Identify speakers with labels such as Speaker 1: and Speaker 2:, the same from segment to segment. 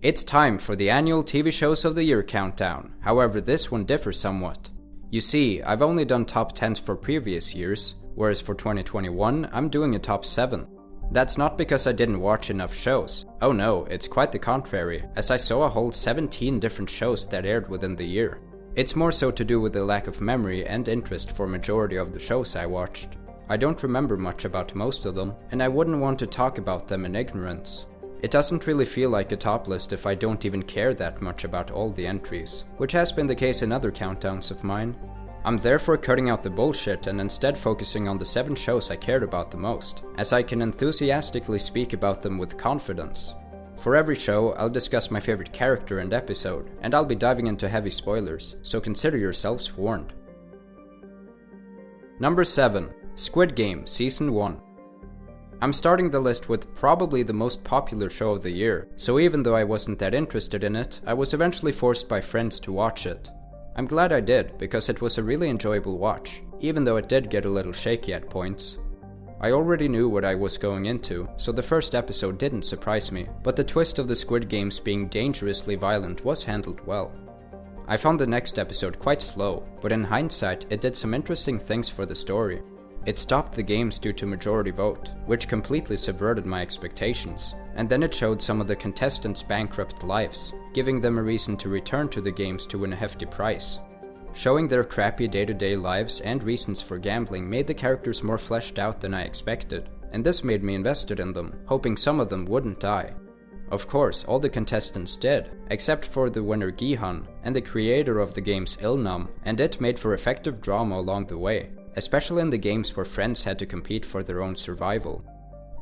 Speaker 1: It's time for the annual TV Shows of the Year countdown, however this one differs somewhat. You see, I've only done top 10s for previous years, whereas for 2021 I'm doing a top 7. That's not because I didn't watch enough shows. Oh no, it's quite the contrary, as I saw a whole 17 different shows that aired within the year. It's more so to do with the lack of memory and interest for majority of the shows I watched. I don't remember much about most of them, and I wouldn't want to talk about them in ignorance. It doesn't really feel like a top list if I don't even care that much about all the entries, which has been the case in other countdowns of mine. I'm therefore cutting out the bullshit and instead focusing on the 7 shows I cared about the most, as I can enthusiastically speak about them with confidence. For every show, I'll discuss my favorite character and episode, and I'll be diving into heavy spoilers, so consider yourselves warned. Number 7. Squid Game Season 1. I'm starting the list with probably the most popular show of the year, so even though I wasn't that interested in it, I was eventually forced by friends to watch it. I'm glad I did, because it was a really enjoyable watch, even though it did get a little shaky at points. I already knew what I was going into, so the first episode didn't surprise me, but the twist of the Squid Games being dangerously violent was handled well. I found the next episode quite slow, but in hindsight it did some interesting things for the story. It stopped the games due to majority vote, which completely subverted my expectations, and then it showed some of the contestants' bankrupt lives, giving them a reason to return to the games to win a hefty prize. Showing their crappy day-to-day lives and reasons for gambling made the characters more fleshed out than I expected, and this made me invested in them, hoping some of them wouldn't die. Of course, all the contestants did, except for the winner Gihan and the creator of the games Ilnam, and it made for effective drama along the way, especially in the games where friends had to compete for their own survival.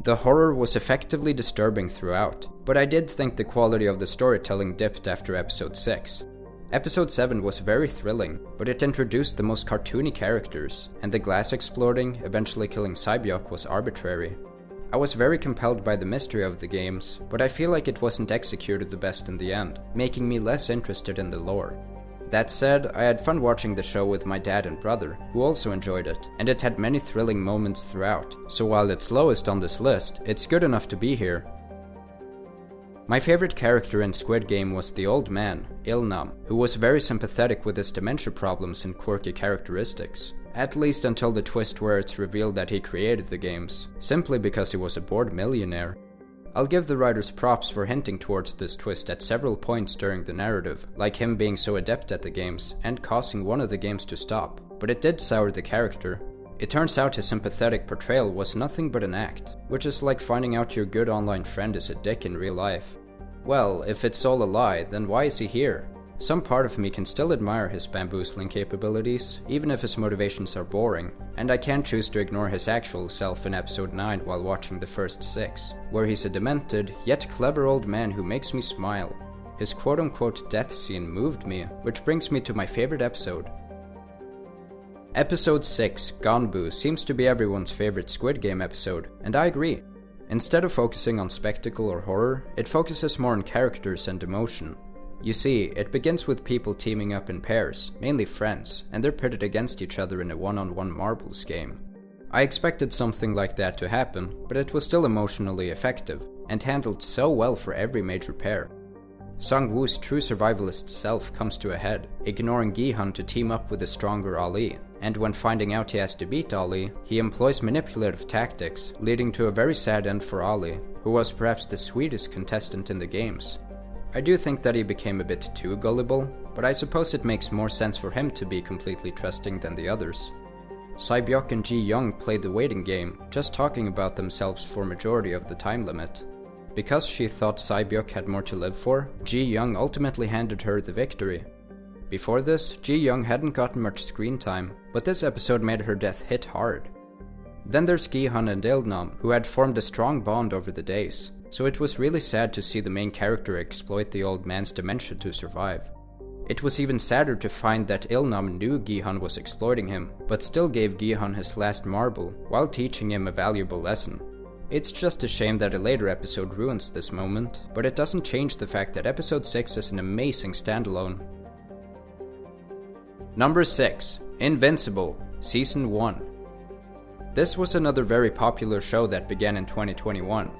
Speaker 1: The horror was effectively disturbing throughout, but I did think the quality of the storytelling dipped after episode 6. Episode 7 was very thrilling, but it introduced the most cartoony characters, and the glass exploding, eventually killing Sae-byeok, was arbitrary. I was very compelled by the mystery of the games, but I feel like it wasn't executed the best in the end, making me less interested in the lore. That said, I had fun watching the show with my dad and brother, who also enjoyed it, and it had many thrilling moments throughout, so while it's lowest on this list, it's good enough to be here. My favorite character in Squid Game was the old man, Ilnam, who was very sympathetic with his dementia problems and quirky characteristics, at least until the twist where it's revealed that he created the games, simply because he was a bored millionaire. I'll give the writers props for hinting towards this twist at several points during the narrative, like him being so adept at the games and causing one of the games to stop, but it did sour the character. It turns out his sympathetic portrayal was nothing but an act, which is like finding out your good online friend is a dick in real life. Well, if it's all a lie, then why is he here? Some part of me can still admire his bamboozling capabilities, even if his motivations are boring, and I can't choose to ignore his actual self in episode 9 while watching the first 6, where he's a demented, yet clever old man who makes me smile. His quote-unquote death scene moved me, which brings me to my favorite episode. Episode 6, Ganbu, seems to be everyone's favorite Squid Game episode, and I agree. Instead of focusing on spectacle or horror, it focuses more on characters and emotion. You see, it begins with people teaming up in pairs, mainly friends, and they're pitted against each other in a one-on-one marbles game. I expected something like that to happen, but it was still emotionally effective, and handled so well for every major pair. Sang-woo's true survivalist self comes to a head, ignoring Gihan to team up with a stronger Ali, and when finding out he has to beat Ali, he employs manipulative tactics, leading to a very sad end for Ali, who was perhaps the sweetest contestant in the games. I do think that he became a bit too gullible, but I suppose it makes more sense for him to be completely trusting than the others. Sae-byeok and Ji-young played the waiting game, just talking about themselves for majority of the time limit. Because she thought Sae-byeok had more to live for, Ji-young ultimately handed her the victory. Before this, Ji-young hadn't gotten much screen time, but this episode made her death hit hard. Then there's Gihan and Ilnam, who had formed a strong bond over the days, so it was really sad to see the main character exploit the old man's dementia to survive. It was even sadder to find that Ilnam knew Gihan was exploiting him, but still gave Gihan his last marble, while teaching him a valuable lesson. It's just a shame that a later episode ruins this moment, but it doesn't change the fact that episode 6 is an amazing standalone. Number 6. Invincible, Season 1. This was another very popular show that began in 2021.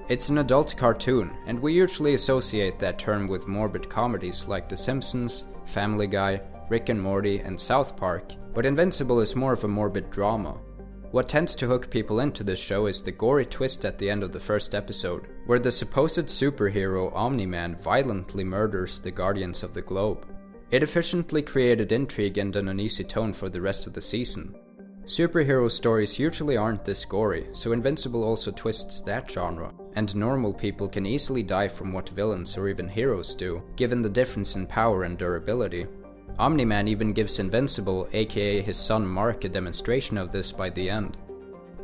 Speaker 1: It's an adult cartoon, and we usually associate that term with morbid comedies like The Simpsons, Family Guy, Rick and Morty, and South Park, but Invincible is more of a morbid drama. What tends to hook people into this show is the gory twist at the end of the first episode, where the supposed superhero Omni-Man violently murders the Guardians of the Globe. It efficiently created intrigue and an uneasy tone for the rest of the season. Superhero stories usually aren't this gory, so Invincible also twists that genre, and normal people can easily die from what villains or even heroes do, given the difference in power and durability. Omni-Man even gives Invincible, aka his son Mark, a demonstration of this by the end.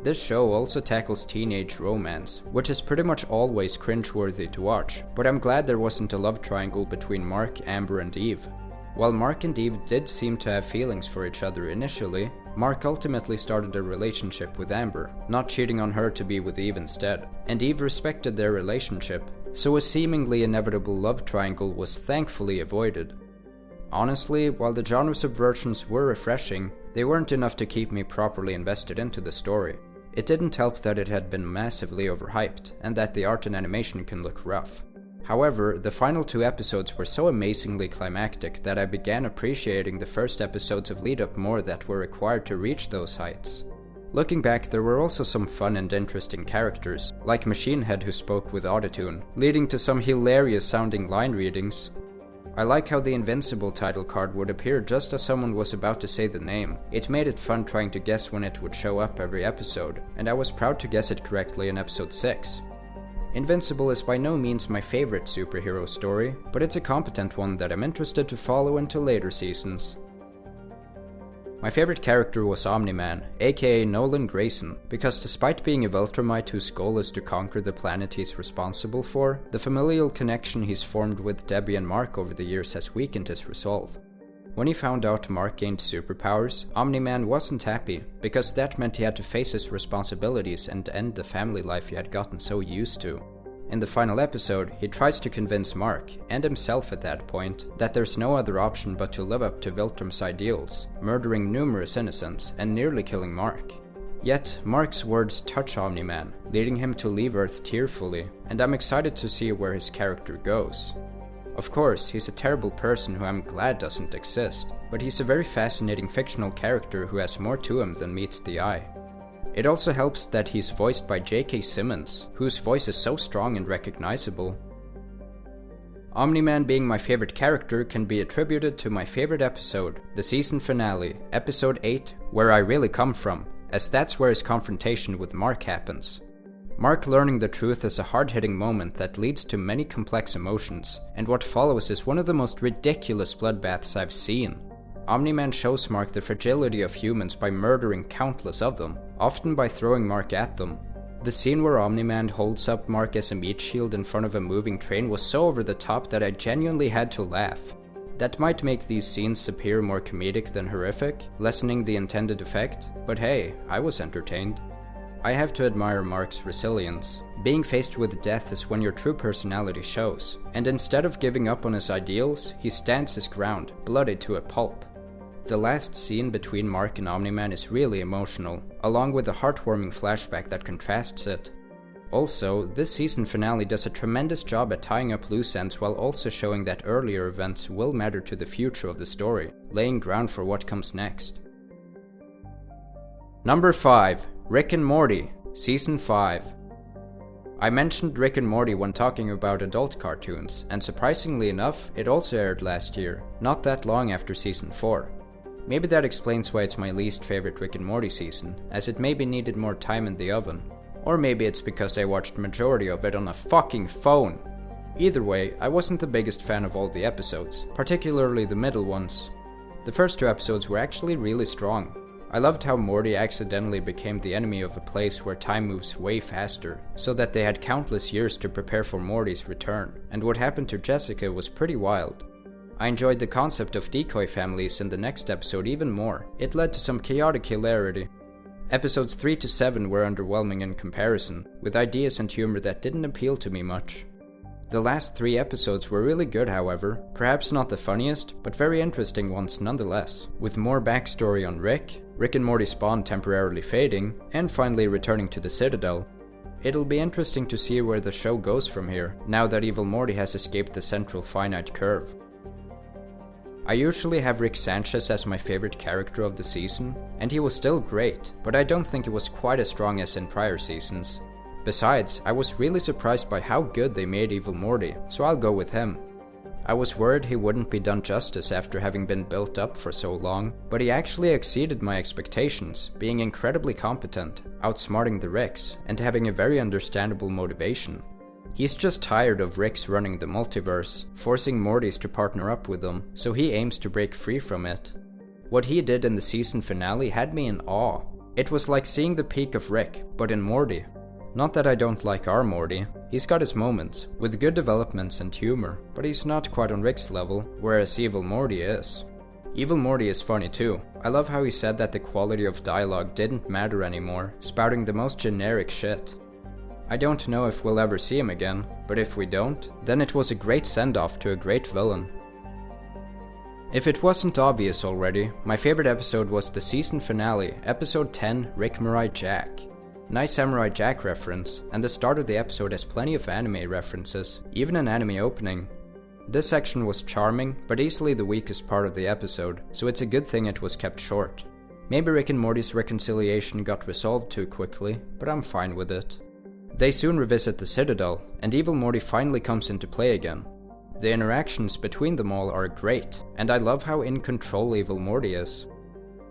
Speaker 1: This show also tackles teenage romance, which is pretty much always cringeworthy to watch, but I'm glad there wasn't a love triangle between Mark, Amber, and Eve. While Mark and Eve did seem to have feelings for each other initially, Mark ultimately started a relationship with Amber, not cheating on her to be with Eve instead, and Eve respected their relationship, so a seemingly inevitable love triangle was thankfully avoided. Honestly, while the genre subversions were refreshing, they weren't enough to keep me properly invested into the story. It didn't help that it had been massively overhyped, and that the art and animation can look rough. However, the final 2 episodes were so amazingly climactic that I began appreciating the first episodes of lead-up more that were required to reach those heights. Looking back, there were also some fun and interesting characters, like Machine Head who spoke with autotune, leading to some hilarious-sounding line readings. I like how the Invincible title card would appear just as someone was about to say the name. It made it fun trying to guess when it would show up every episode, and I was proud to guess it correctly in episode 6. Invincible is by no means my favorite superhero story, but it's a competent one that I'm interested to follow into later seasons. My favorite character was Omni-Man, aka Nolan Grayson, because despite being a Viltrumite whose goal is to conquer the planet he's responsible for, the familial connection he's formed with Debbie and Mark over the years has weakened his resolve. When he found out Mark gained superpowers, Omni-Man wasn't happy, because that meant he had to face his responsibilities and end the family life he had gotten so used to. In the final episode, he tries to convince Mark, and himself at that point, that there's no other option but to live up to Viltrum's ideals, murdering numerous innocents and nearly killing Mark. Yet, Mark's words touch Omni-Man, leading him to leave Earth tearfully, and I'm excited to see where his character goes. Of course, he's a terrible person who I'm glad doesn't exist, but he's a very fascinating fictional character who has more to him than meets the eye. It also helps that he's voiced by J.K. Simmons, whose voice is so strong and recognizable. Omni-Man being my favorite character can be attributed to my favorite episode, the season finale, episode 8, Where I Really Come From, as that's where his confrontation with Mark happens. Mark learning the truth is a hard-hitting moment that leads to many complex emotions, and what follows is one of the most ridiculous bloodbaths I've seen. Omni-Man shows Mark the fragility of humans by murdering countless of them, often by throwing Mark at them. The scene where Omni-Man holds up Mark as a meat shield in front of a moving train was so over the top that I genuinely had to laugh. That might make these scenes appear more comedic than horrific, lessening the intended effect, but hey, I was entertained. I have to admire Mark's resilience. Being faced with death is when your true personality shows, and instead of giving up on his ideals, he stands his ground, bloodied to a pulp. The last scene between Mark and Omni-Man is really emotional, along with a heartwarming flashback that contrasts it. Also, this season finale does a tremendous job at tying up loose ends while also showing that earlier events will matter to the future of the story, laying ground for what comes next. Number 5. Rick and Morty, Season 5. I mentioned Rick and Morty when talking about adult cartoons, and surprisingly enough, it also aired last year, not that long after Season 4. Maybe that explains why it's my least favorite Rick and Morty season, as it maybe needed more time in the oven. Or maybe it's because I watched majority of it on a fucking phone. Either way, I wasn't the biggest fan of all the episodes, particularly the middle ones. The first 2 episodes were actually really strong. I loved how Morty accidentally became the enemy of a place where time moves way faster, so that they had countless years to prepare for Morty's return, and what happened to Jessica was pretty wild. I enjoyed the concept of decoy families in the next episode even more. It led to some chaotic hilarity. Episodes 3 to 7 were underwhelming in comparison, with ideas and humor that didn't appeal to me much. The last 3 episodes were really good, however, perhaps not the funniest, but very interesting ones nonetheless, with more backstory on Rick and Morty's bond temporarily fading, and finally returning to the Citadel. It'll be interesting to see where the show goes from here, now that Evil Morty has escaped the central finite curve. I usually have Rick Sanchez as my favorite character of the season, and he was still great, but I don't think it was quite as strong as in prior seasons. Besides, I was really surprised by how good they made Evil Morty, so I'll go with him. I was worried he wouldn't be done justice after having been built up for so long, but he actually exceeded my expectations, being incredibly competent, outsmarting the Ricks, and having a very understandable motivation. He's just tired of Ricks running the multiverse, forcing Mortys to partner up with them, so he aims to break free from it. What he did in the season finale had me in awe. It was like seeing the peak of Rick, but in Morty. Not that I don't like our Morty, he's got his moments, with good developments and humor, but he's not quite on Rick's level, whereas Evil Morty is. Evil Morty is funny too. I love how he said that the quality of dialogue didn't matter anymore, spouting the most generic shit. I don't know if we'll ever see him again, but if we don't, then it was a great send-off to a great villain. If it wasn't obvious already, my favorite episode was the season finale, episode 10, Rick Mirai Jack. Nice Samurai Jack reference, and the start of the episode has plenty of anime references, even an anime opening. This section was charming, but easily the weakest part of the episode, so it's a good thing it was kept short. Maybe Rick and Morty's reconciliation got resolved too quickly, but I'm fine with it. They soon revisit the Citadel, and Evil Morty finally comes into play again. The interactions between them all are great, and I love how in control Evil Morty is.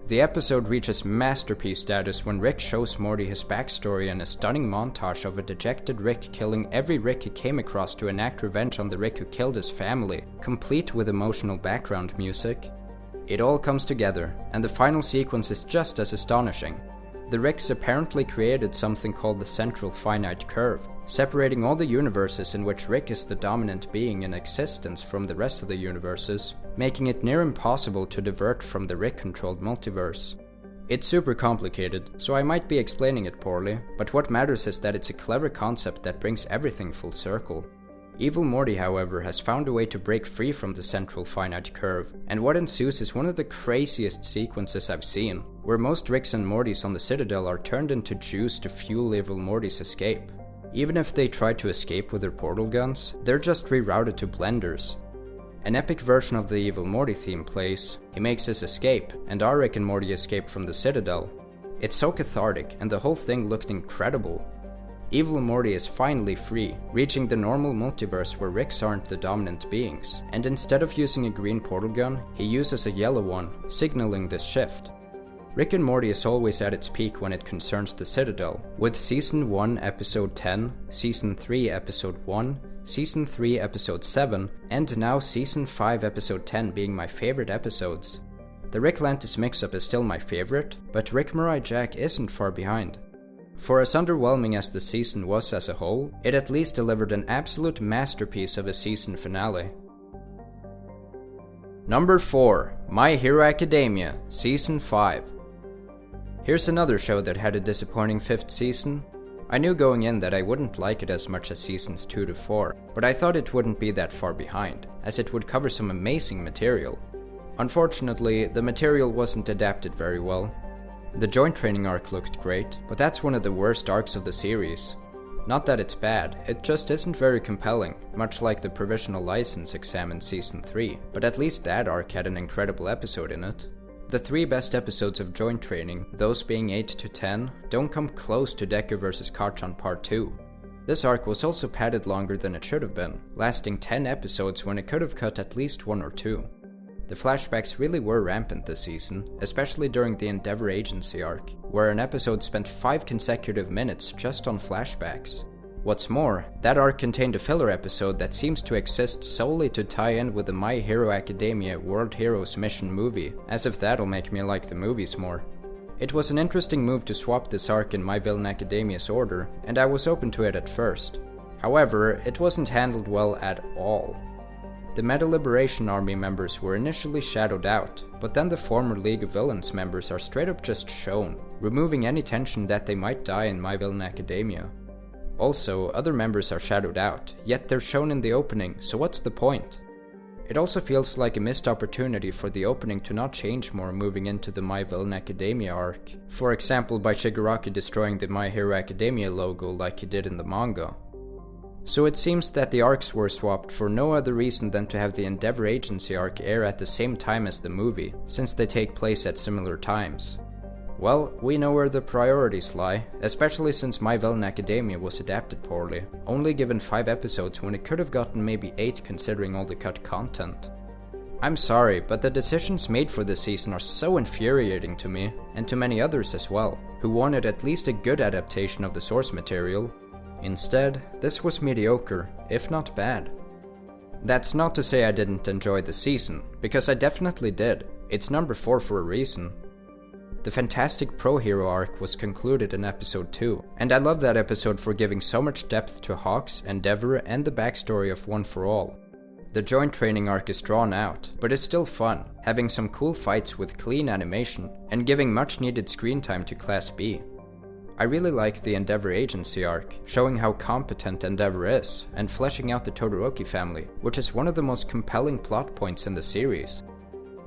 Speaker 1: The episode reaches masterpiece status when Rick shows Morty his backstory in a stunning montage of a dejected Rick killing every Rick he came across to enact revenge on the Rick who killed his family, complete with emotional background music. It all comes together, and the final sequence is just as astonishing. The Ricks apparently created something called the Central Finite Curve, separating all the universes in which Rick is the dominant being in existence from the rest of the universes, making it near impossible to divert from the Rick-controlled multiverse. It's super complicated, so I might be explaining it poorly, but what matters is that it's a clever concept that brings everything full circle. Evil Morty, however, has found a way to break free from the Central Finite Curve, and what ensues is one of the craziest sequences I've seen, where most Ricks and Mortys on the Citadel are turned into juice to fuel Evil Morty's escape. Even if they try to escape with their portal guns, they're just rerouted to blenders. An epic version of the Evil Morty theme plays, he makes his escape, and our Rick and Morty escape from the Citadel. It's so cathartic, and the whole thing looked incredible. Evil Morty is finally free, reaching the normal multiverse where Ricks aren't the dominant beings, and instead of using a green portal gun, he uses a yellow one, signaling this shift. Rick and Morty is always at its peak when it concerns the Citadel, with Season 1 Episode 10, Season 3 Episode 1, Season 3 Episode 7, and now Season 5 Episode 10 being my favorite episodes. The Ricklantis mix-up is still my favorite, but Rick Mirai Jack isn't far behind. For as underwhelming as the season was as a whole, it at least delivered an absolute masterpiece of a season finale. Number 4. My Hero Academia, Season 5. Here's another show that had a disappointing 5th season. I knew going in that I wouldn't like it as much as seasons 2 to 4, but I thought it wouldn't be that far behind, as it would cover some amazing material. Unfortunately, the material wasn't adapted very well. The joint training arc looked great, but that's one of the worst arcs of the series. Not that it's bad, it just isn't very compelling, much like the provisional license exam in Season 3, but at least that arc had an incredible episode in it. The 3 best episodes of joint training, those being 8 to 10, don't come close to Deku vs. Kacchan Part 2. This arc was also padded longer than it should have been, lasting 10 episodes when it could have cut at least 1 or 2. The flashbacks really were rampant this season, especially during the Endeavor Agency arc, where an episode spent 5 consecutive minutes just on flashbacks. What's more, that arc contained a filler episode that seems to exist solely to tie in with the My Hero Academia World Heroes Mission movie, as if that'll make me like the movies more. It was an interesting move to swap this arc in My Villain Academia's order, and I was open to it at first. However, it wasn't handled well at all. The Meta Liberation Army members were initially shadowed out, but then the former League of Villains members are straight up just shown, removing any tension that they might die in My Villain Academia. Also, other members are shadowed out, yet they're shown in the opening, so what's the point? It also feels like a missed opportunity for the opening to not change more moving into the My Villain Academia arc, for example by Shigaraki destroying the My Hero Academia logo like he did in the manga. So it seems that the arcs were swapped for no other reason than to have the Endeavor Agency arc air at the same time as the movie, since they take place at similar times. Well, we know where the priorities lie, especially since My Villain Academia was adapted poorly, only given 5 episodes when it could have gotten maybe 8 considering all the cut content. I'm sorry, but the decisions made for this season are so infuriating to me, and to many others as well, who wanted at least a good adaptation of the source material. Instead, this was mediocre, if not bad. That's not to say I didn't enjoy the season, because I definitely did. It's number 4 for a reason. The Fantastic Pro Hero arc was concluded in episode 2, and I love that episode for giving so much depth to Hawks, Endeavor, and the backstory of One for All. The joint training arc is drawn out, but it's still fun, having some cool fights with clean animation, and giving much needed screen time to Class B. I really like the Endeavor Agency arc, showing how competent Endeavor is, and fleshing out the Todoroki family, which is one of the most compelling plot points in the series.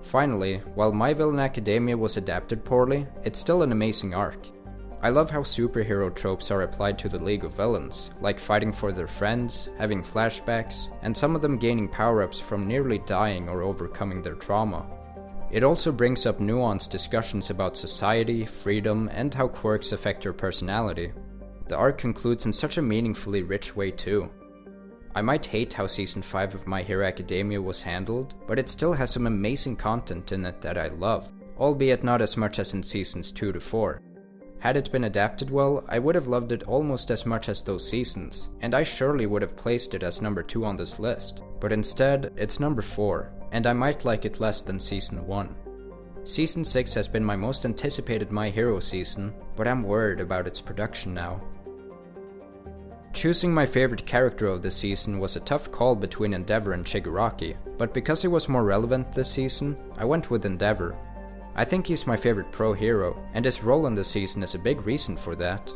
Speaker 1: Finally, while My Villain Academia was adapted poorly, it's still an amazing arc. I love how superhero tropes are applied to the League of Villains, like fighting for their friends, having flashbacks, and some of them gaining power-ups from nearly dying or overcoming their trauma. It also brings up nuanced discussions about society, freedom, and how quirks affect your personality. The arc concludes in such a meaningfully rich way too. I might hate how Season 5 of My Hero Academia was handled, but it still has some amazing content in it that I love, albeit not as much as in Seasons 2 to 4. Had it been adapted well, I would have loved it almost as much as those seasons, and I surely would have placed it as number 2 on this list, but instead, it's number 4, and I might like it less than Season 1. Season 6 has been my most anticipated My Hero season, but I'm worried about its production now. Choosing my favorite character of the season was a tough call between Endeavor and Shigaraki, but because he was more relevant this season, I went with Endeavor. I think he's my favorite pro hero, and his role in the season is a big reason for that.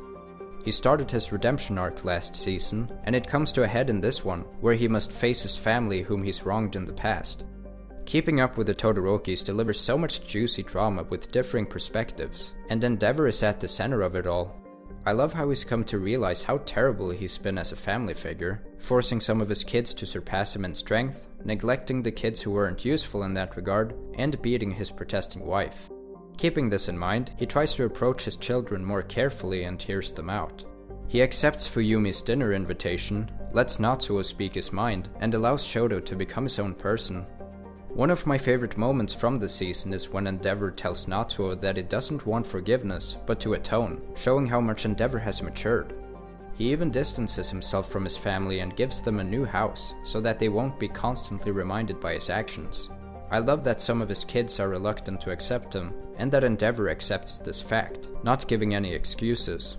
Speaker 1: He started his redemption arc last season, and it comes to a head in this one, where he must face his family whom he's wronged in the past. Keeping up with the Todorokis delivers so much juicy drama with differing perspectives, and Endeavor is at the center of it all. I love how he's come to realize how terrible he's been as a family figure, forcing some of his kids to surpass him in strength, neglecting the kids who weren't useful in that regard, and beating his protesting wife. Keeping this in mind, he tries to approach his children more carefully and hears them out. He accepts Fuyumi's dinner invitation, lets Natsuo speak his mind, and allows Shoto to become his own person. One of my favorite moments from the season is when Endeavor tells Natsuo that he doesn't want forgiveness, but to atone, showing how much Endeavor has matured. He even distances himself from his family and gives them a new house, so that they won't be constantly reminded by his actions. I love that some of his kids are reluctant to accept him, and that Endeavor accepts this fact, not giving any excuses.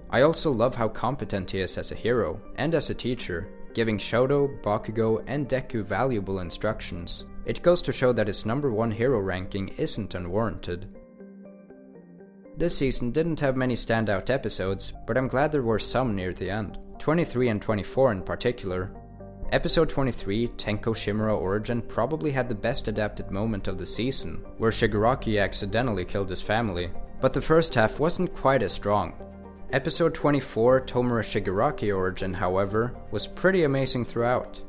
Speaker 1: I also love how competent he is as a hero, and as a teacher, giving Shoto, Bakugo, and Deku valuable instructions. It goes to show that his number 1 hero ranking isn't unwarranted. This season didn't have many standout episodes, but I'm glad there were some near the end, 23 and 24 in particular. Episode 23, Tenko Shimura Origin, probably had the best adapted moment of the season, where Shigaraki accidentally killed his family, but the first half wasn't quite as strong. Episode 24, Tomura Shigaraki Origin, however, was pretty amazing throughout.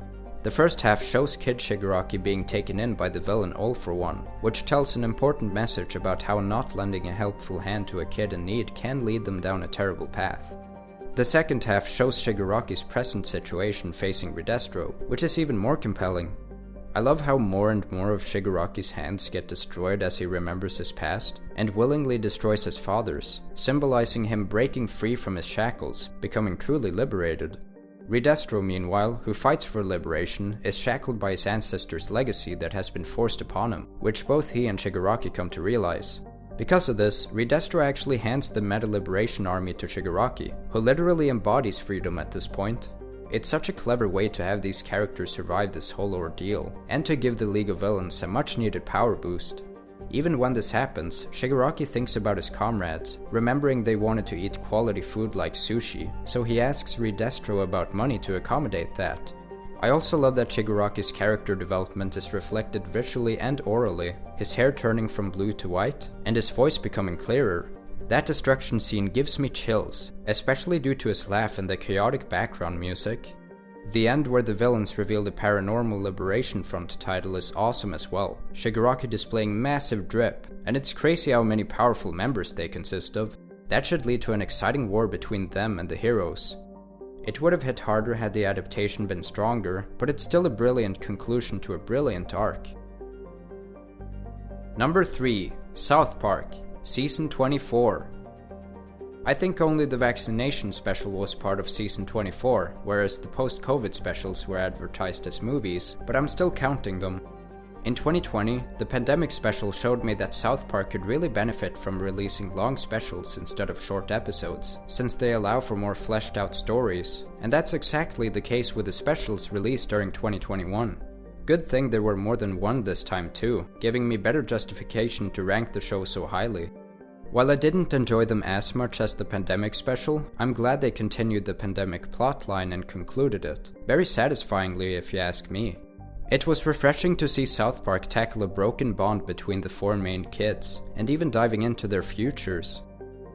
Speaker 1: The first half shows Kid Shigaraki being taken in by the villain All for One, which tells an important message about how not lending a helpful hand to a kid in need can lead them down a terrible path. The second half shows Shigaraki's present situation facing Redestro, which is even more compelling. I love how more and more of Shigaraki's hands get destroyed as he remembers his past, and willingly destroys his father's, symbolizing him breaking free from his shackles, becoming truly liberated. Redestro, meanwhile, who fights for liberation, is shackled by his ancestors' legacy that has been forced upon him, which both he and Shigaraki come to realize. Because of this, Redestro actually hands the Meta Liberation Army to Shigaraki, who literally embodies freedom at this point. It's such a clever way to have these characters survive this whole ordeal, and to give the League of Villains a much needed power boost. Even when this happens, Shigaraki thinks about his comrades, remembering they wanted to eat quality food like sushi, so he asks Redestro about money to accommodate that. I also love that Shigaraki's character development is reflected visually and orally, his hair turning from blue to white, and his voice becoming clearer. That destruction scene gives me chills, especially due to his laugh and the chaotic background music. The end where the villains reveal the Paranormal Liberation Front title is awesome as well, Shigaraki displaying massive drip, and it's crazy how many powerful members they consist of. That should lead to an exciting war between them and the heroes. It would have hit harder had the adaptation been stronger, but it's still a brilliant conclusion to a brilliant arc. Number 3. South Park, Season 24. I think only the vaccination special was part of Season 24, whereas the post-COVID specials were advertised as movies, but I'm still counting them. In 2020, the pandemic special showed me that South Park could really benefit from releasing long specials instead of short episodes, since they allow for more fleshed out stories, and that's exactly the case with the specials released during 2021. Good thing there were more than one this time too, giving me better justification to rank the show so highly. While I didn't enjoy them as much as the pandemic special, I'm glad they continued the pandemic plotline and concluded it. Very satisfyingly if you ask me. It was refreshing to see South Park tackle a broken bond between the four main kids, and even diving into their futures.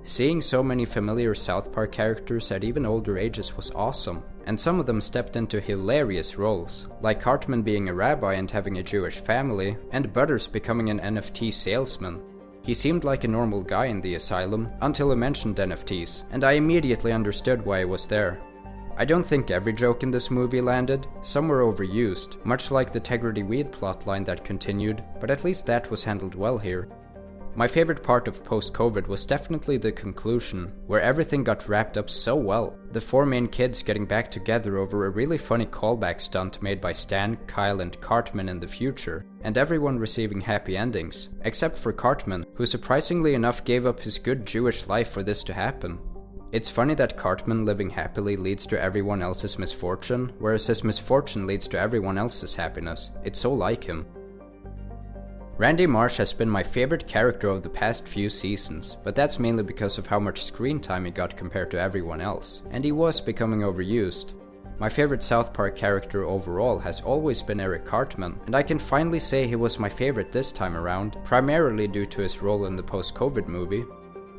Speaker 1: Seeing so many familiar South Park characters at even older ages was awesome, and some of them stepped into hilarious roles, like Cartman being a rabbi and having a Jewish family, and Butters becoming an NFT salesman. He seemed like a normal guy in the asylum, until he mentioned NFTs, and I immediately understood why he was there. I don't think every joke in this movie landed, some were overused, much like the Tegrity Weed plotline that continued, but at least that was handled well here. My favorite part of post-COVID was definitely the conclusion, where everything got wrapped up so well, the four main kids getting back together over a really funny callback stunt made by Stan, Kyle and Cartman in the future, and everyone receiving happy endings, except for Cartman, who surprisingly enough gave up his good Jewish life for this to happen. It's funny that Cartman living happily leads to everyone else's misfortune, whereas his misfortune leads to everyone else's happiness. It's so like him. Randy Marsh has been my favorite character of the past few seasons, but that's mainly because of how much screen time he got compared to everyone else, and he was becoming overused. My favorite South Park character overall has always been Eric Cartman, and I can finally say he was my favorite this time around, primarily due to his role in the post-COVID movie.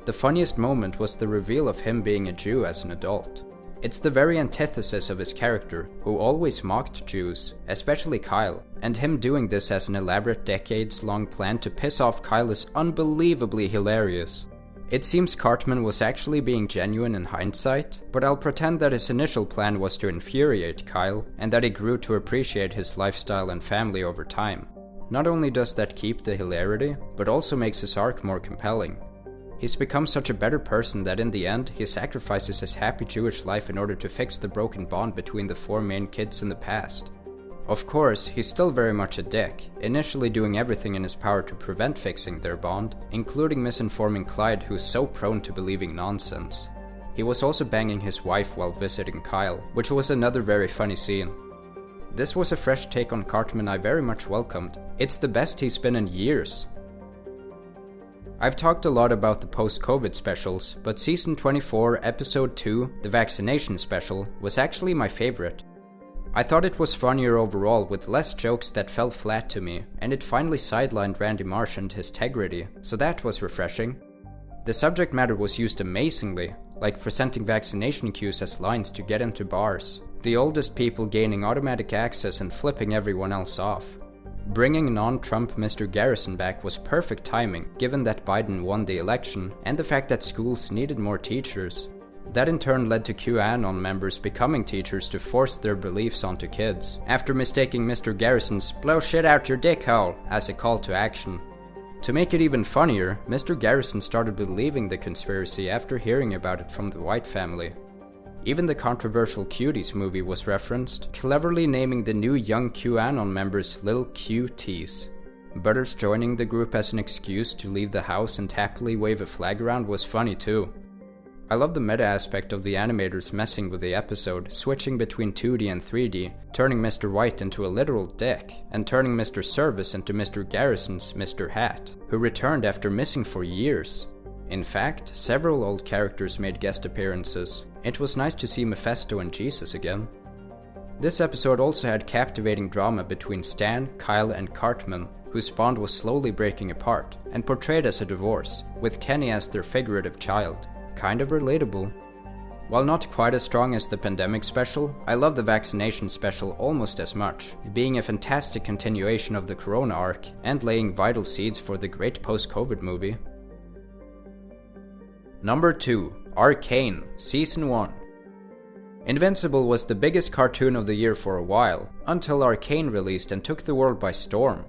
Speaker 1: The funniest moment was the reveal of him being a Jew as an adult. It's the very antithesis of his character, who always mocked Jews, especially Kyle, and him doing this as an elaborate decades-long plan to piss off Kyle is unbelievably hilarious. It seems Cartman was actually being genuine in hindsight, but I'll pretend that his initial plan was to infuriate Kyle, and that he grew to appreciate his lifestyle and family over time. Not only does that keep the hilarity, but also makes his arc more compelling. He's become such a better person that in the end, he sacrifices his happy Jewish life in order to fix the broken bond between the four main kids in the past. Of course, he's still very much a dick, initially doing everything in his power to prevent fixing their bond, including misinforming Clyde, who's so prone to believing nonsense. He was also banging his wife while visiting Kyle, which was another very funny scene. This was a fresh take on Cartman I very much welcomed. It's the best he's been in years. I've talked a lot about the post-COVID specials, but Season 24, Episode 2, the vaccination special, was actually my favorite. I thought it was funnier overall with less jokes that fell flat to me, and it finally sidelined Randy Marsh and his integrity, so that was refreshing. The subject matter was used amazingly, like presenting vaccination queues as lines to get into bars, the oldest people gaining automatic access and flipping everyone else off. Bringing non-Trump Mr. Garrison back was perfect timing, given that Biden won the election, and the fact that schools needed more teachers. That in turn led to QAnon members becoming teachers to force their beliefs onto kids, after mistaking Mr. Garrison's "blow shit out your dick hole" as a call to action. To make it even funnier, Mr. Garrison started believing the conspiracy after hearing about it from the White family. Even the controversial Cuties movie was referenced, cleverly naming the new young QAnon members Lil QTs. Butters joining the group as an excuse to leave the house and happily wave a flag around was funny too. I love the meta aspect of the animators messing with the episode, switching between 2D and 3D, turning Mr. White into a literal dick, and turning Mr. Service into Mr. Garrison's Mr. Hat, who returned after missing for years. In fact, several old characters made guest appearances. It was nice to see Mephisto and Jesus again. This episode also had captivating drama between Stan, Kyle, and Cartman, whose bond was slowly breaking apart, and portrayed as a divorce, with Kenny as their figurative child. Kind of relatable. While not quite as strong as the pandemic special, I love the vaccination special almost as much, being a fantastic continuation of the Corona arc and laying vital seeds for the great post-COVID movie. Number 2. Arcane, Season 1. Invincible was the biggest cartoon of the year for a while, until Arcane released and took the world by storm.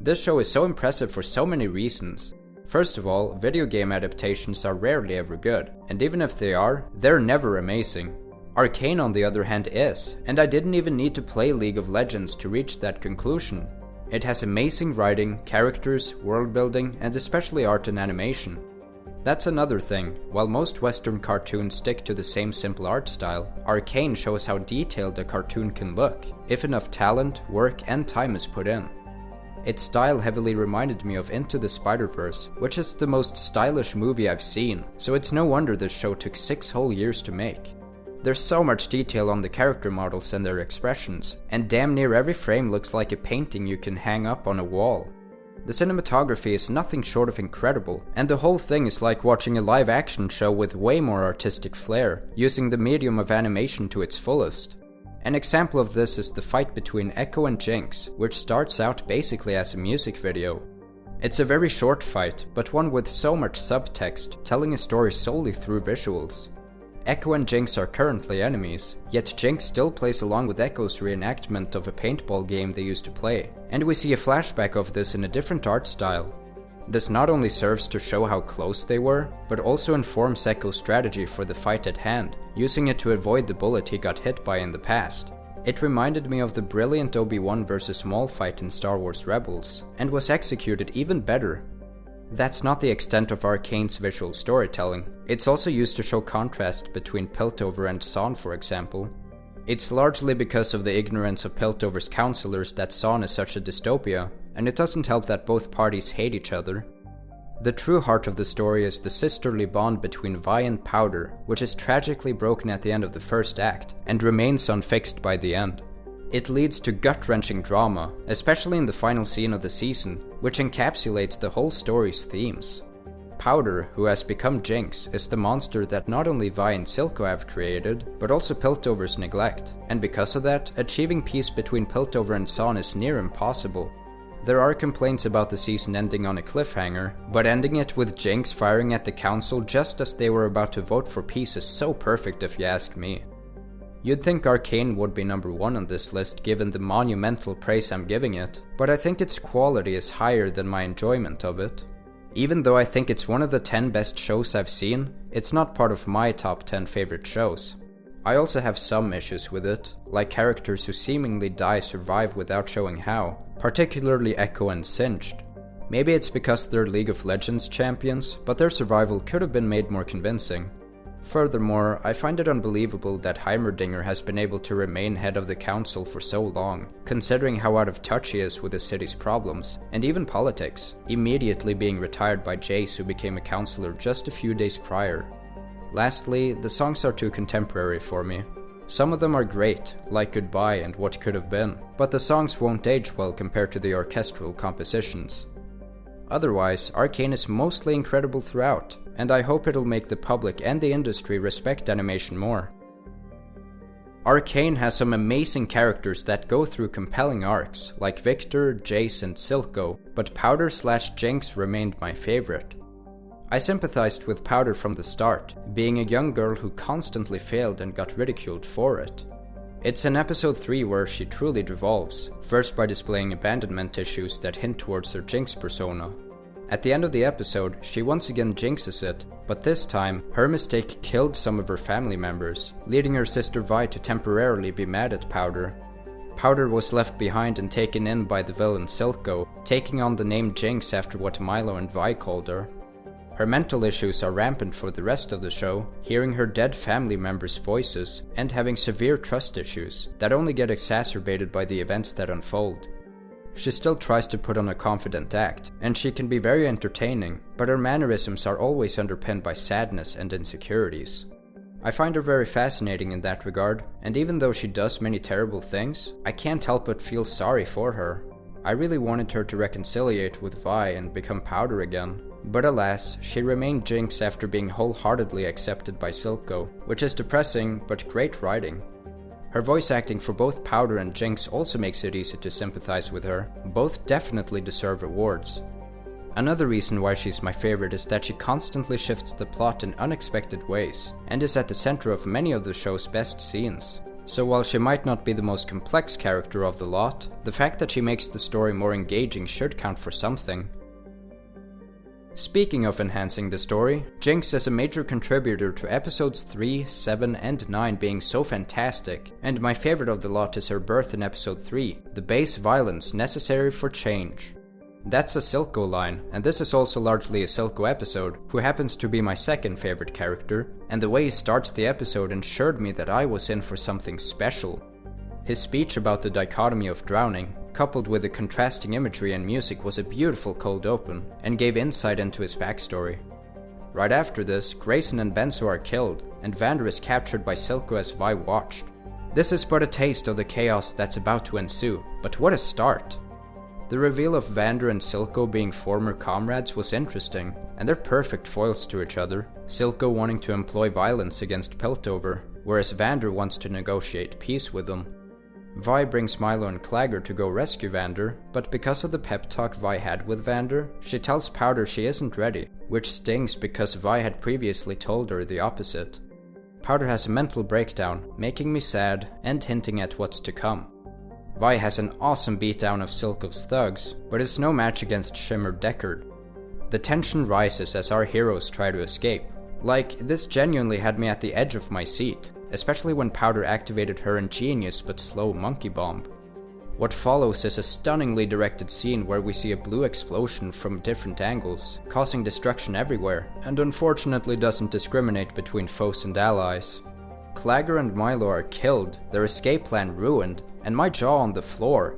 Speaker 1: This show is so impressive for so many reasons. First of all, video game adaptations are rarely ever good, and even if they are, they're never amazing. Arcane on the other hand is, and I didn't even need to play League of Legends to reach that conclusion. It has amazing writing, characters, world building, and especially art and animation. That's another thing. While most Western cartoons stick to the same simple art style, Arcane shows how detailed a cartoon can look, if enough talent, work, and time is put in. Its style heavily reminded me of Into the Spider-Verse, which is the most stylish movie I've seen, so it's no wonder this show took 6 whole years to make. There's so much detail on the character models and their expressions, and damn near every frame looks like a painting you can hang up on a wall. The cinematography is nothing short of incredible, and the whole thing is like watching a live-action show with way more artistic flair, using the medium of animation to its fullest. An example of this is the fight between Echo and Jinx, which starts out basically as a music video. It's a very short fight, but one with so much subtext, telling a story solely through visuals. Echo and Jinx are currently enemies, yet Jinx still plays along with Echo's reenactment of a paintball game they used to play, and we see a flashback of this in a different art style. This not only serves to show how close they were, but also informs Echo's strategy for the fight at hand, using it to avoid the bullet he got hit by in the past. It reminded me of the brilliant Obi-Wan vs. Maul fight in Star Wars Rebels, and was executed even better. That's not the extent of Arcane's visual storytelling. It's also used to show contrast between Piltover and Zaun, for example. It's largely because of the ignorance of Piltover's counselors that Zaun is such a dystopia, and it doesn't help that both parties hate each other. The true heart of the story is the sisterly bond between Vi and Powder, which is tragically broken at the end of the first act, and remains unfixed by the end. It leads to gut-wrenching drama, especially in the final scene of the season, which encapsulates the whole story's themes. Powder, who has become Jinx, is the monster that not only Vi and Silco have created, but also Piltover's neglect, and because of that, achieving peace between Piltover and Zaun is near impossible. There are complaints about the season ending on a cliffhanger, but ending it with Jinx firing at the council just as they were about to vote for peace is so perfect if you ask me. You'd think Arcane would be number 1 on this list given the monumental praise I'm giving it, but I think its quality is higher than my enjoyment of it. Even though I think it's one of the 10 best shows I've seen, it's not part of my top 10 favorite shows. I also have some issues with it, like characters who seemingly die survive without showing how, particularly Echo and Singed. Maybe it's because they're League of Legends champions, but their survival could have been made more convincing. Furthermore, I find it unbelievable that Heimerdinger has been able to remain head of the council for so long, considering how out of touch he is with the city's problems, and even politics, immediately being retired by Jace, who became a councillor just a few days prior. Lastly, the songs are too contemporary for me. Some of them are great, like Goodbye and What Could Have Been, but the songs won't age well compared to the orchestral compositions. Otherwise, Arcane is mostly incredible throughout, and I hope it'll make the public and the industry respect animation more. Arcane has some amazing characters that go through compelling arcs, like Victor, Jace, and Silco, but Powder/Jinx remained my favorite. I sympathized with Powder from the start, being a young girl who constantly failed and got ridiculed for it. It's in episode 3 where she truly devolves, first by displaying abandonment issues that hint towards her Jinx persona. At the end of the episode, she once again jinxes it, but this time, her mistake killed some of her family members, leading her sister Vi to temporarily be mad at Powder. Powder was left behind and taken in by the villain Silco, taking on the name Jinx after what Milo and Vi called her. Her mental issues are rampant for the rest of the show, hearing her dead family members' voices, and having severe trust issues that only get exacerbated by the events that unfold. She still tries to put on a confident act, and she can be very entertaining, but her mannerisms are always underpinned by sadness and insecurities. I find her very fascinating in that regard, and even though she does many terrible things, I can't help but feel sorry for her. I really wanted her to reconciliate with Vi and become Powder again, but alas, she remained Jinx after being wholeheartedly accepted by Silco, which is depressing but great writing. Her voice acting for both Powder and Jinx also makes it easy to sympathize with her. Both definitely deserve awards. Another reason why she's my favorite is that she constantly shifts the plot in unexpected ways, and is at the center of many of the show's best scenes. So while she might not be the most complex character of the lot, the fact that she makes the story more engaging should count for something. Speaking of enhancing the story, Jinx is a major contributor to episodes 3, 7, and 9 being so fantastic, and my favorite of the lot is her birth in episode 3, the base violence necessary for change. That's a Silco line, and this is also largely a Silco episode, who happens to be my second favorite character, and the way he starts the episode ensured me that I was in for something special. His speech about the dichotomy of drowning, coupled with the contrasting imagery and music, was a beautiful cold open, and gave insight into his backstory. Right after this, Grayson and Benzo are killed, and Vander is captured by Silco as Vi watched. This is but a taste of the chaos that's about to ensue, but what a start! The reveal of Vander and Silco being former comrades was interesting, and they're perfect foils to each other, Silco wanting to employ violence against Piltover, whereas Vander wants to negotiate peace with them. Vi brings Milo and Claggor to go rescue Vander, but because of the pep talk Vi had with Vander, she tells Powder she isn't ready, which stings because Vi had previously told her the opposite. Powder has a mental breakdown, making me sad and hinting at what's to come. Vi has an awesome beatdown of Silco's thugs, but it's no match against Shimmer Deckard. The tension rises as our heroes try to escape. Like, this genuinely had me at the edge of my seat, especially when Powder activated her ingenious but slow monkey bomb. What follows is a stunningly directed scene where we see a blue explosion from different angles, causing destruction everywhere, and unfortunately doesn't discriminate between foes and allies. Claggor and Milo are killed, their escape plan ruined, and my jaw on the floor.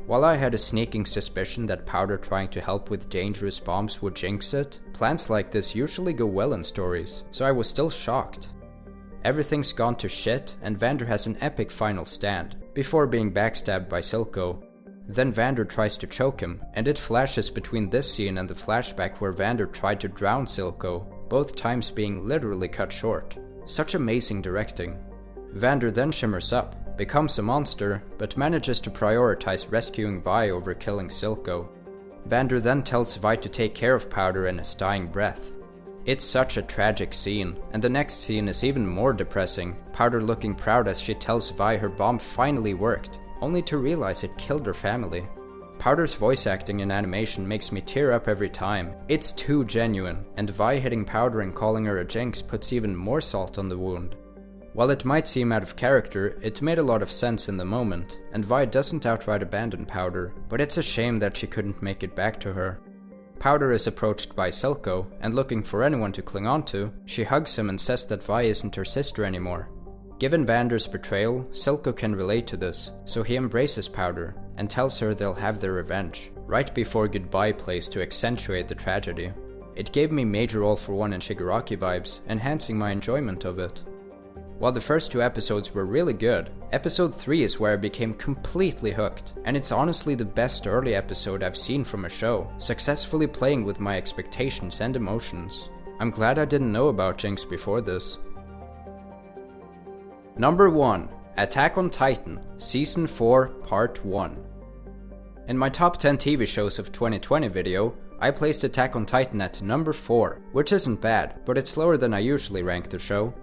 Speaker 1: While I had a sneaking suspicion that Powder trying to help with dangerous bombs would jinx it, plans like this usually go well in stories, so I was still shocked. Everything's gone to shit, and Vander has an epic final stand, before being backstabbed by Silco. Then Vander tries to choke him, and it flashes between this scene and the flashback where Vander tried to drown Silco, both times being literally cut short. Such amazing directing. Vander then shimmers up, becomes a monster, but manages to prioritize rescuing Vi over killing Silco. Vander then tells Vi to take care of Powder in his dying breath. It's such a tragic scene, and the next scene is even more depressing, Powder looking proud as she tells Vi her bomb finally worked, only to realize it killed her family. Powder's voice acting and animation makes me tear up every time. It's too genuine, and Vi hitting Powder and calling her a jinx puts even more salt on the wound. While it might seem out of character, it made a lot of sense in the moment, and Vi doesn't outright abandon Powder, but it's a shame that she couldn't make it back to her. Powder is approached by Silco, and looking for anyone to cling onto, she hugs him and says that Vi isn't her sister anymore. Given Vander's betrayal, Silco can relate to this, so he embraces Powder, and tells her they'll have their revenge, right before goodbye plays to accentuate the tragedy. It gave me major All for One and Shigaraki vibes, enhancing my enjoyment of it. While the first two episodes were really good, episode 3 is where I became completely hooked, and it's honestly the best early episode I've seen from a show, successfully playing with my expectations and emotions. I'm glad I didn't know about Jinx before this. Number 1. Attack on Titan, Season 4, Part 1. In my top 10 TV shows of 2020 video, I placed Attack on Titan at number 4, which isn't bad, but it's lower than I usually rank the show.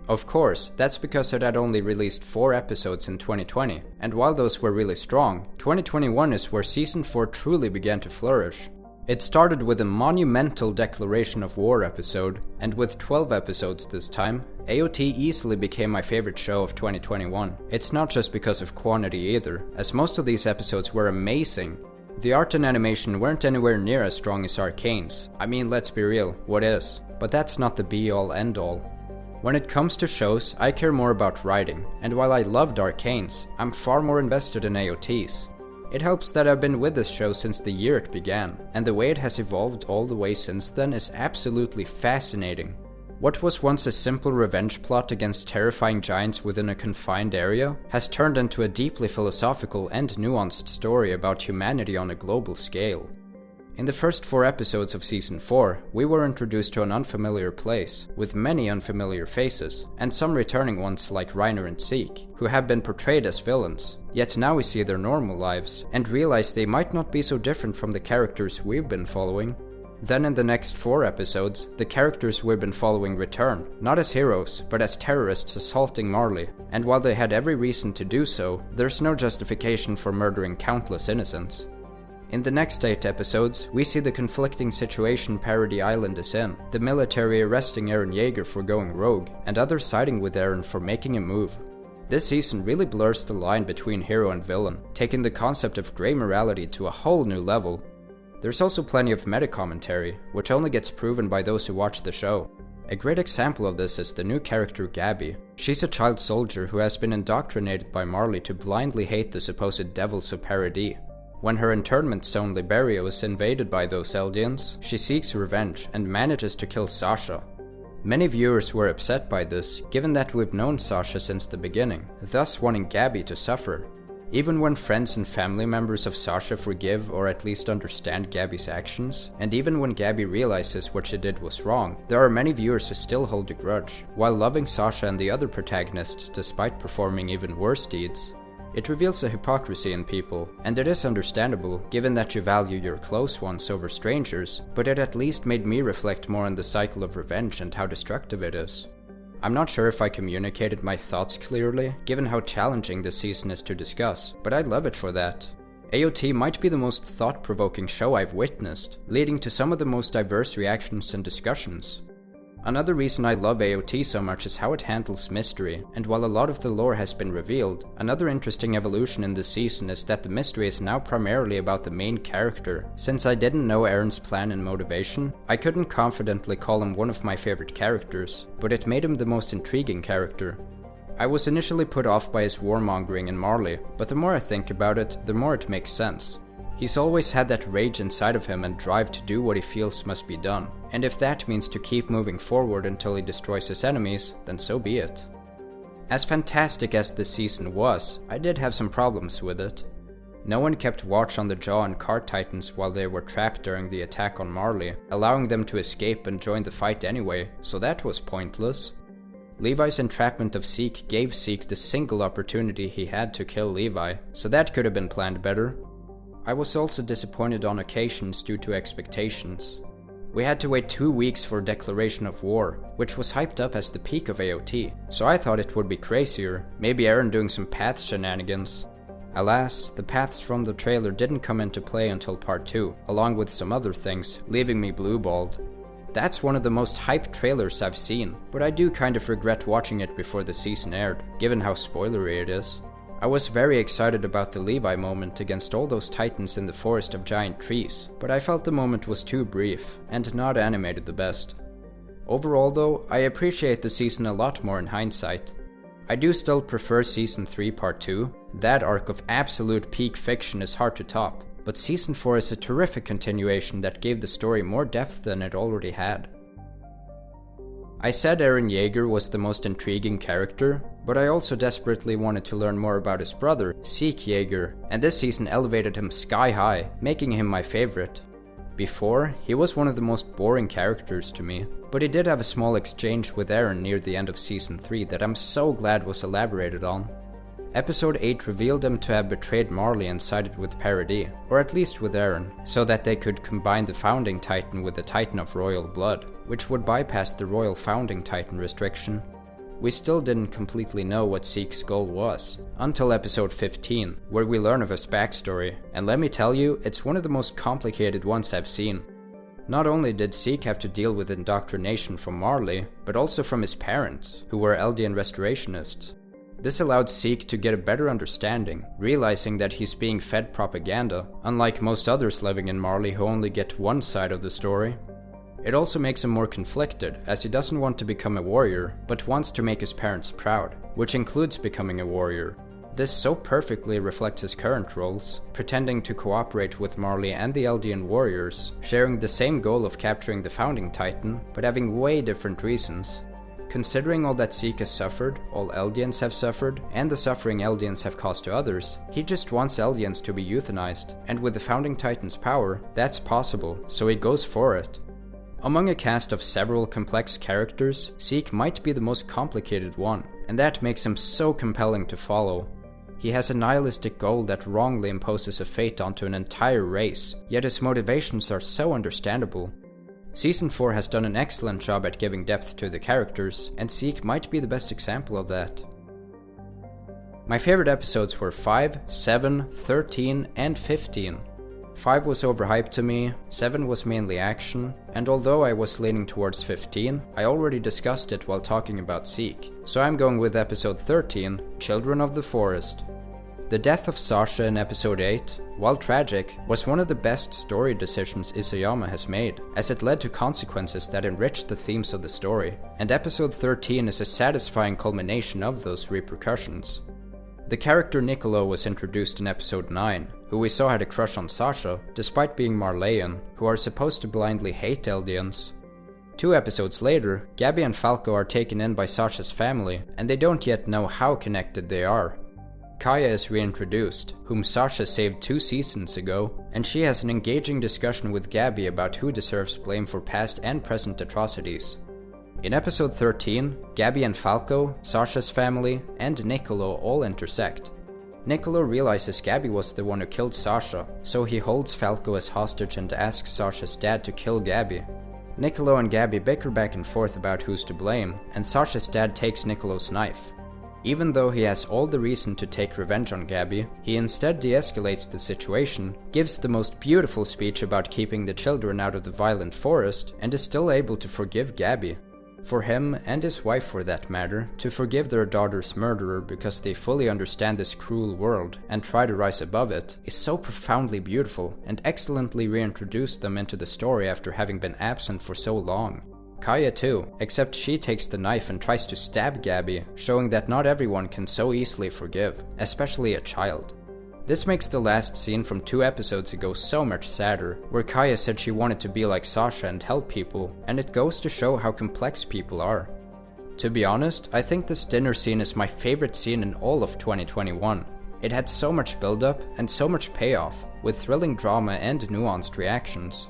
Speaker 1: Of course, that's because it had only released 4 episodes in 2020, and while those were really strong, 2021 is where Season 4 truly began to flourish. It started with a monumental declaration of war episode, and with 12 episodes this time, AOT easily became my favorite show of 2021. It's not just because of quantity either, as most of these episodes were amazing. The art and animation weren't anywhere near as strong as Arcane's. I mean, let's be real, what is? But that's not the be-all end-all. When it comes to shows, I care more about writing, and while I loved Arcane's, I'm far more invested in AOT's. It helps that I've been with this show since the year it began, and the way it has evolved all the way since then is absolutely fascinating. What was once a simple revenge plot against terrifying giants within a confined area has turned into a deeply philosophical and nuanced story about humanity on a global scale. In the first 4 episodes of Season 4, we were introduced to an unfamiliar place, with many unfamiliar faces, and some returning ones like Reiner and Zeke, who have been portrayed as villains. Yet now we see their normal lives, and realize they might not be so different from the characters we've been following. Then in the next 4 episodes, the characters we've been following return, not as heroes, but as terrorists assaulting Marley, and while they had every reason to do so, there's no justification for murdering countless innocents. In the next 8 episodes, we see the conflicting situation Paradis Island is in, the military arresting Eren Yeager for going rogue, and others siding with Eren for making a move. This season really blurs the line between hero and villain, taking the concept of grey morality to a whole new level. There's also plenty of meta-commentary, which only gets proven by those who watch the show. A great example of this is the new character Gabi. She's a child soldier who has been indoctrinated by Marley to blindly hate the supposed devils of Paradis. When her internment zone Liberia is invaded by those Eldians, she seeks revenge and manages to kill Sasha. Many viewers were upset by this, given that we've known Sasha since the beginning, thus wanting Gabi to suffer. Even when friends and family members of Sasha forgive or at least understand Gabi's actions, and even when Gabi realizes what she did was wrong, there are many viewers who still hold a grudge, while loving Sasha and the other protagonists despite performing even worse deeds. It reveals a hypocrisy in people, and it is understandable given that you value your close ones over strangers, but it at least made me reflect more on the cycle of revenge and how destructive it is. I'm not sure if I communicated my thoughts clearly, given how challenging this season is to discuss, but I'd love it for that. AOT might be the most thought-provoking show I've witnessed, leading to some of the most diverse reactions and discussions. Another reason I love AOT so much is how it handles mystery, and while a lot of the lore has been revealed, another interesting evolution in this season is that the mystery is now primarily about the main character. Since I didn't know Eren's plan and motivation, I couldn't confidently call him one of my favorite characters, but it made him the most intriguing character. I was initially put off by his warmongering in Marley, but the more I think about it, the more it makes sense. He's always had that rage inside of him and drive to do what he feels must be done, and if that means to keep moving forward until he destroys his enemies, then so be it. As fantastic as this season was, I did have some problems with it. No one kept watch on the Jaw and Cart Titans while they were trapped during the attack on Marley, allowing them to escape and join the fight anyway, so that was pointless. Levi's entrapment of Zeke gave Zeke the single opportunity he had to kill Levi, so that could have been planned better. I was also disappointed on occasions due to expectations. We had to wait 2 weeks for declaration of war, which was hyped up as the peak of AOT, so I thought it would be crazier, maybe Eren doing some path shenanigans. Alas, the paths from the trailer didn't come into play until part 2, along with some other things, leaving me blue-balled. That's one of the most hyped trailers I've seen, but I do kind of regret watching it before the season aired, given how spoilery it is. I was very excited about the Levi moment against all those titans in the forest of giant trees, but I felt the moment was too brief, and not animated the best. Overall though, I appreciate the season a lot more in hindsight. I do still prefer Season 3 Part 2, that arc of absolute peak fiction is hard to top, but Season 4 is a terrific continuation that gave the story more depth than it already had. I said Eren Yeager was the most intriguing character, but I also desperately wanted to learn more about his brother, Zeke Yeager, and this season elevated him sky high, making him my favorite. Before, he was one of the most boring characters to me, but he did have a small exchange with Eren near the end of Season 3 that I'm so glad was elaborated on. Episode 8 revealed him to have betrayed Marley and sided with Paradis, or at least with Eren, so that they could combine the Founding Titan with the Titan of Royal Blood, which would bypass the Royal Founding Titan restriction. We still didn't completely know what Zeke's goal was, until episode 15, where we learn of his backstory, and let me tell you, it's one of the most complicated ones I've seen. Not only did Zeke have to deal with indoctrination from Marley, but also from his parents, who were Eldian restorationists. This allowed Zeke to get a better understanding, realizing that he's being fed propaganda, unlike most others living in Marley who only get one side of the story. It also makes him more conflicted, as he doesn't want to become a warrior, but wants to make his parents proud, which includes becoming a warrior. This so perfectly reflects his current roles, pretending to cooperate with Marley and the Eldian warriors, sharing the same goal of capturing the Founding Titan, but having way different reasons. Considering all that Zeke has suffered, all Eldians have suffered, and the suffering Eldians have caused to others, he just wants Eldians to be euthanized, and with the Founding Titan's power, that's possible, so he goes for it. Among a cast of several complex characters, Zeke might be the most complicated one, and that makes him so compelling to follow. He has a nihilistic goal that wrongly imposes a fate onto an entire race, yet his motivations are so understandable. Season 4 has done an excellent job at giving depth to the characters, and Zeke might be the best example of that. My favorite episodes were 5, 7, 13, and 15. 5 was overhyped to me, 7 was mainly action, and although I was leaning towards 15, I already discussed it while talking about Zeke, so I'm going with episode 13, Children of the Forest. The death of Sasha in episode 8, while tragic, was one of the best story decisions Isayama has made, as it led to consequences that enriched the themes of the story, and episode 13 is a satisfying culmination of those repercussions. The character Niccolo was introduced in episode 9, who we saw had a crush on Sasha, despite being Marleyan, who are supposed to blindly hate Eldians. 2 episodes later, Gabby and Falco are taken in by Sasha's family, and they don't yet know how connected they are. Kaya is reintroduced, whom Sasha saved 2 seasons ago, and she has an engaging discussion with Gabby about who deserves blame for past and present atrocities. In episode 13, Gabby and Falco, Sasha's family, and Niccolo all intersect. Niccolo realizes Gabby was the one who killed Sasha, so he holds Falco as hostage and asks Sasha's dad to kill Gabby. Niccolo and Gabby bicker back and forth about who's to blame, and Sasha's dad takes Niccolo's knife. Even though he has all the reason to take revenge on Gabby, he instead de-escalates the situation, gives the most beautiful speech about keeping the children out of the violent forest, and is still able to forgive Gabby. For him, and his wife for that matter, to forgive their daughter's murderer because they fully understand this cruel world and try to rise above it, is so profoundly beautiful and excellently reintroduced them into the story after having been absent for so long. Kaya too, except she takes the knife and tries to stab Gabby, showing that not everyone can so easily forgive, especially a child. This makes the last scene from 2 episodes ago so much sadder, where Kaya said she wanted to be like Sasha and help people, and it goes to show how complex people are. To be honest, I think this dinner scene is my favorite scene in all of 2021. It had so much build-up and so much payoff, with thrilling drama and nuanced reactions.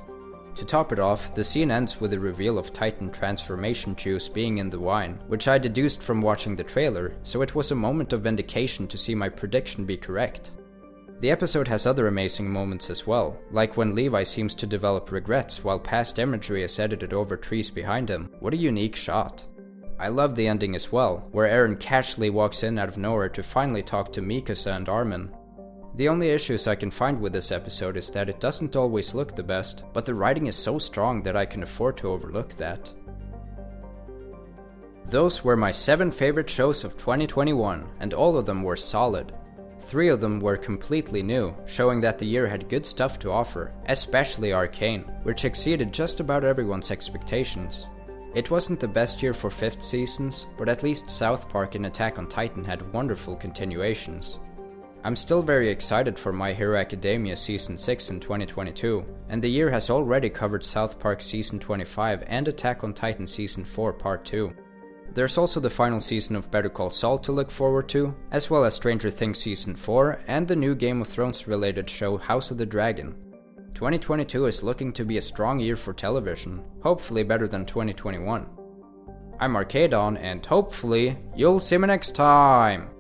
Speaker 1: To top it off, the scene ends with the reveal of Titan transformation juice being in the wine, which I deduced from watching the trailer, so it was a moment of vindication to see my prediction be correct. The episode has other amazing moments as well, like when Levi seems to develop regrets while past imagery is edited over trees behind him. What a unique shot. I love the ending as well, where Eren casually walks in out of nowhere to finally talk to Mikasa and Armin. The only issues I can find with this episode is that it doesn't always look the best, but the writing is so strong that I can afford to overlook that. Those were my 7 favorite shows of 2021, and all of them were solid. 3 of them were completely new, showing that the year had good stuff to offer, especially Arcane, which exceeded just about everyone's expectations. It wasn't the best year for 5th seasons, but at least South Park and Attack on Titan had wonderful continuations. I'm still very excited for My Hero Academia Season 6 in 2022, and the year has already covered South Park Season 25 and Attack on Titan Season 4 Part 2. There's also the final season of Better Call Saul to look forward to, as well as Stranger Things Season 4 and the new Game of Thrones related show House of the Dragon. 2022 is looking to be a strong year for television, hopefully better than 2021. I'm Arcadon, and hopefully you'll see me next time!